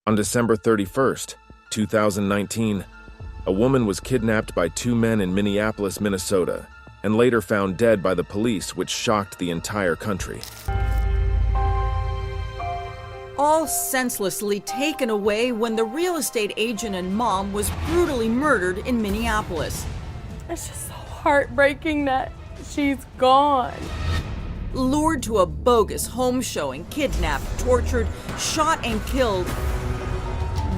On December 31st, 2019, a woman was kidnapped by two men in Minneapolis, Minnesota, and later found dead by the police, which shocked the entire country. All senselessly taken away when the real estate agent and mom was brutally murdered in Minneapolis. It's just so heartbreaking that she's gone. Lured to a bogus home showing, kidnapped, tortured, shot and killed,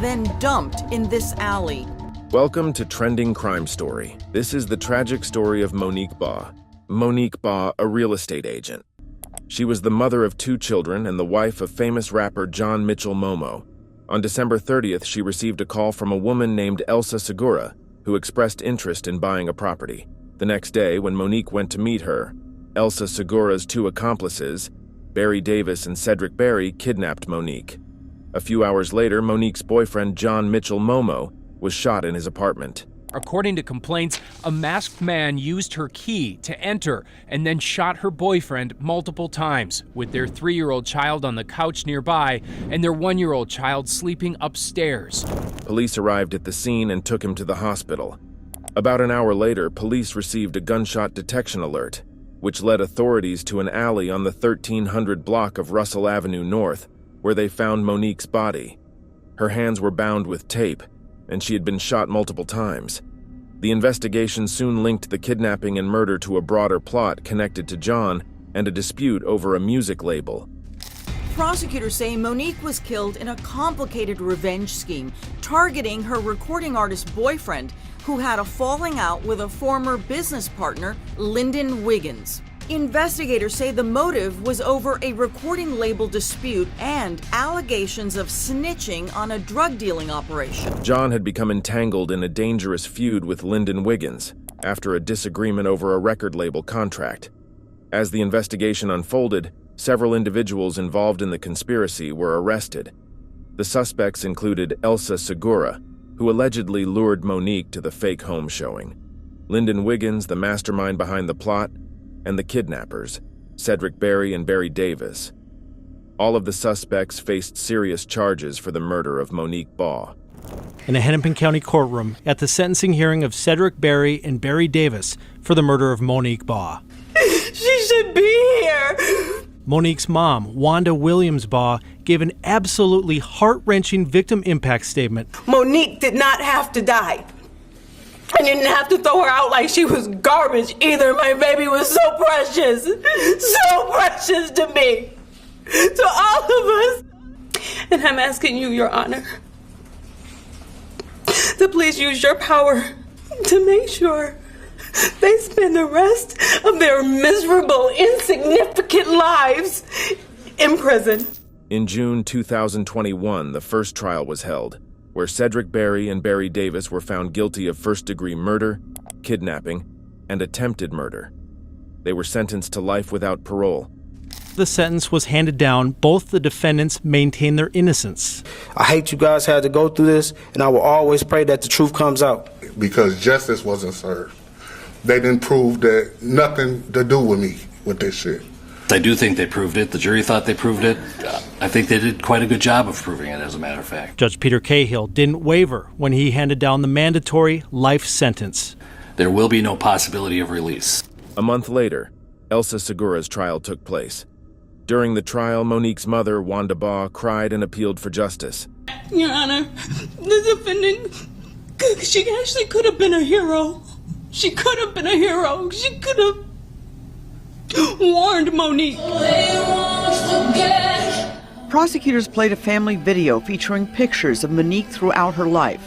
then dumped in this alley. Welcome to Trending Crime Story. This is the tragic story of Monique Baugh. Monique Baugh, a real estate agent. She was the mother of two children and the wife of famous rapper John Mitchell Momo. On December 30th, she received a call from a woman named Elsa Segura, who expressed interest in buying a property. The next day, when Monique went to meet her, Elsa Segura's two accomplices, Barry Davis and Cedric Barry, kidnapped Monique. A few hours later, Monique's boyfriend John Mitchell Momo was shot in his apartment. According to complaints, a masked man used her key to enter and then shot her boyfriend multiple times, with their 3-year-old child on the couch nearby and their 1-year-old child sleeping upstairs. Police arrived at the scene and took him to the hospital. About an hour later, police received a gunshot detection alert, which led authorities to an alley on the 1300 block of Russell Avenue North, where they found Monique's body. Her hands were bound with tape, and she had been shot multiple times. The investigation soon linked the kidnapping and murder to a broader plot connected to John and a dispute over a music label. Prosecutors say Monique was killed in a complicated revenge scheme, targeting her recording artist boyfriend, who had a falling out with a former business partner, Lyndon Wiggins. Investigators say the motive was over a recording label dispute and allegations of snitching on a drug dealing operation. John had become entangled in a dangerous feud with Lyndon Wiggins after a disagreement over a record label contract. As the investigation unfolded, several individuals involved in the conspiracy were arrested. The suspects included Elsa Segura, who allegedly lured Monique to the fake home showing, Lyndon Wiggins, the mastermind behind the plot, and the kidnappers, Cedric Barry and Barry Davis. All of the suspects faced serious charges for the murder of Monique Baugh. In a Hennepin County courtroom at the sentencing hearing of Cedric Barry and Barry Davis for the murder of Monique Baugh. She should be here. Monique's mom, Wanda Williams Baugh, gave an absolutely heart-wrenching victim impact statement. Monique did not have to die. I didn't have to throw her out like she was garbage either. My baby was so precious to me, to all of us. And I'm asking you, Your Honor, to please use your power to make sure they spend the rest of their miserable, insignificant lives in prison. In June 2021, the first trial was held, where Cedric Barry and Barry Davis were found guilty of first-degree murder, kidnapping, and attempted murder. They were sentenced to life without parole. The sentence was handed down. Both the defendants maintained their innocence. I hate you guys had to go through this, and I will always pray that the truth comes out. Because justice wasn't served. They didn't prove that nothing to do with me with this shit. I do think they proved it. The jury thought they proved it. I think they did quite a good job of proving it, as a matter of fact. Judge Peter Cahill didn't waver when he handed down the mandatory life sentence. There will be no possibility of release. A month later, Elsa Segura's trial took place. During the trial, Monique's mother, Wanda Baugh, cried and appealed for justice. Your Honor, the defendant, she actually could have been a hero. She could have been a hero. She could have warned Monique. Prosecutors played a family video featuring pictures of Monique throughout her life.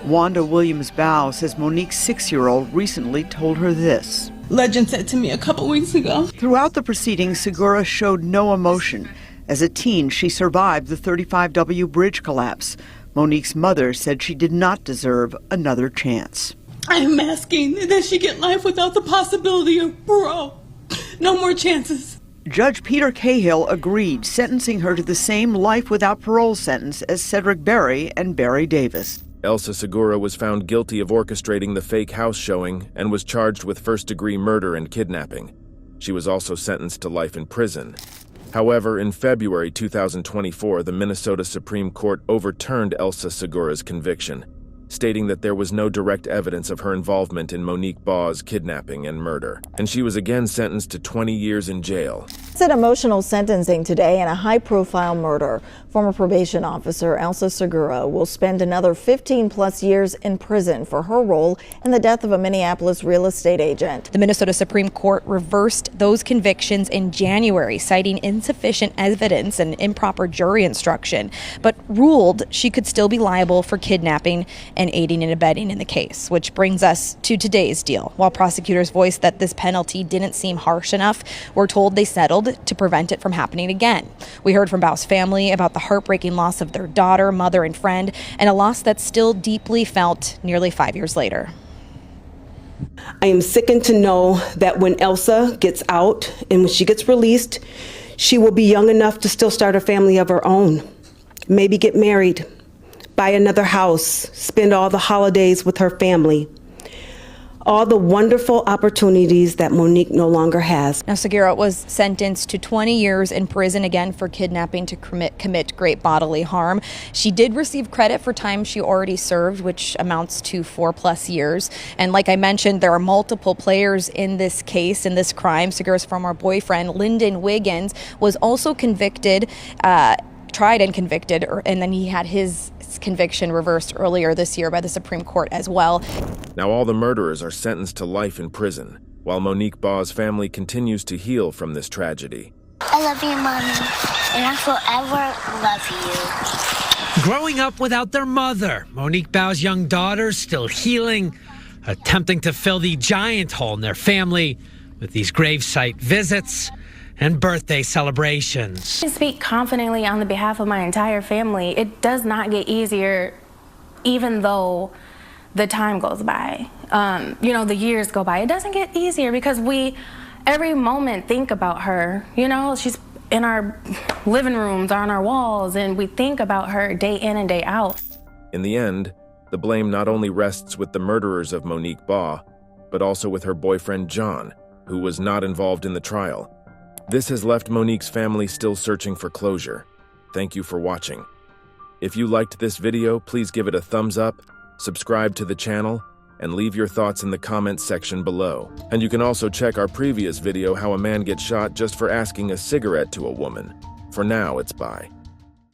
Wanda Williams Baugh says Monique's 6-year-old recently told her this. Legend said to me a couple weeks ago. Throughout the proceedings, Segura showed no emotion. As a teen, she survived the 35W bridge collapse. Monique's mother said she did not deserve another chance. I am asking that she get life without the possibility of parole. No more chances. Judge Peter Cahill agreed, sentencing her to the same life without parole sentence as Cedric Barry and Barry Davis. Elsa Segura was found guilty of orchestrating the fake house showing and was charged with first-degree murder and kidnapping. She was also sentenced to life in prison. However, in February 2024, the Minnesota Supreme Court overturned Elsa Segura's conviction, stating that there was no direct evidence of her involvement in Monique Baugh's kidnapping and murder, and she was again sentenced to 20 years in jail. It's an emotional sentencing today in a high-profile murder. Former probation officer Elsa Segura will spend another 15-plus years in prison for her role in the death of a Minneapolis real estate agent. The Minnesota Supreme Court reversed those convictions in January, citing insufficient evidence and improper jury instruction, but ruled she could still be liable for kidnapping and aiding and abetting in the case, which brings us to today's deal. While prosecutors voiced that this penalty didn't seem harsh enough, we're told they settled to prevent it from happening again. We heard from Baugh's family about the heartbreaking loss of their daughter, mother, and friend, and a loss that's still deeply felt nearly 5 years later. I am sickened to know that when Elsa gets out and when she gets released, she will be young enough to still start a family of her own, maybe get married, buy another house, spend all the holidays with her family. All the wonderful opportunities that Monique no longer has. Now, Segura was sentenced to 20 years in prison again for kidnapping to commit great bodily harm. She did receive credit for time she already served, which amounts to 4+ years. And like I mentioned, there are multiple players in this case, in this crime. Segura's former boyfriend, Lyndon Wiggins, was also convicted, tried and convicted, and then he had his conviction reversed earlier this year by the Supreme Court as well. Now all the murderers are sentenced to life in prison, while Monique Baugh's family continues to heal from this tragedy. I love you, Mommy, and I forever love you. Growing up without their mother, Monique Baugh's young daughter's still healing, attempting to fill the giant hole in their family with these gravesite visits and birthday celebrations. I speak confidently on the behalf of my entire family. It does not get easier even though the time goes by. The years go by. It doesn't get easier because we, every moment, think about her. She's in our living rooms, on our walls, and we think about her day in and day out. In the end, the blame not only rests with the murderers of Monique Baugh, but also with her boyfriend John, who was not involved in the trial. This has left Monique's family still searching for closure. Thank you for watching. If you liked this video, please give it a thumbs up, subscribe to the channel, and leave your thoughts in the comments section below. And you can also check our previous video, How a Man Gets Shot Just for Asking a Cigarette to a Woman. For now, it's bye.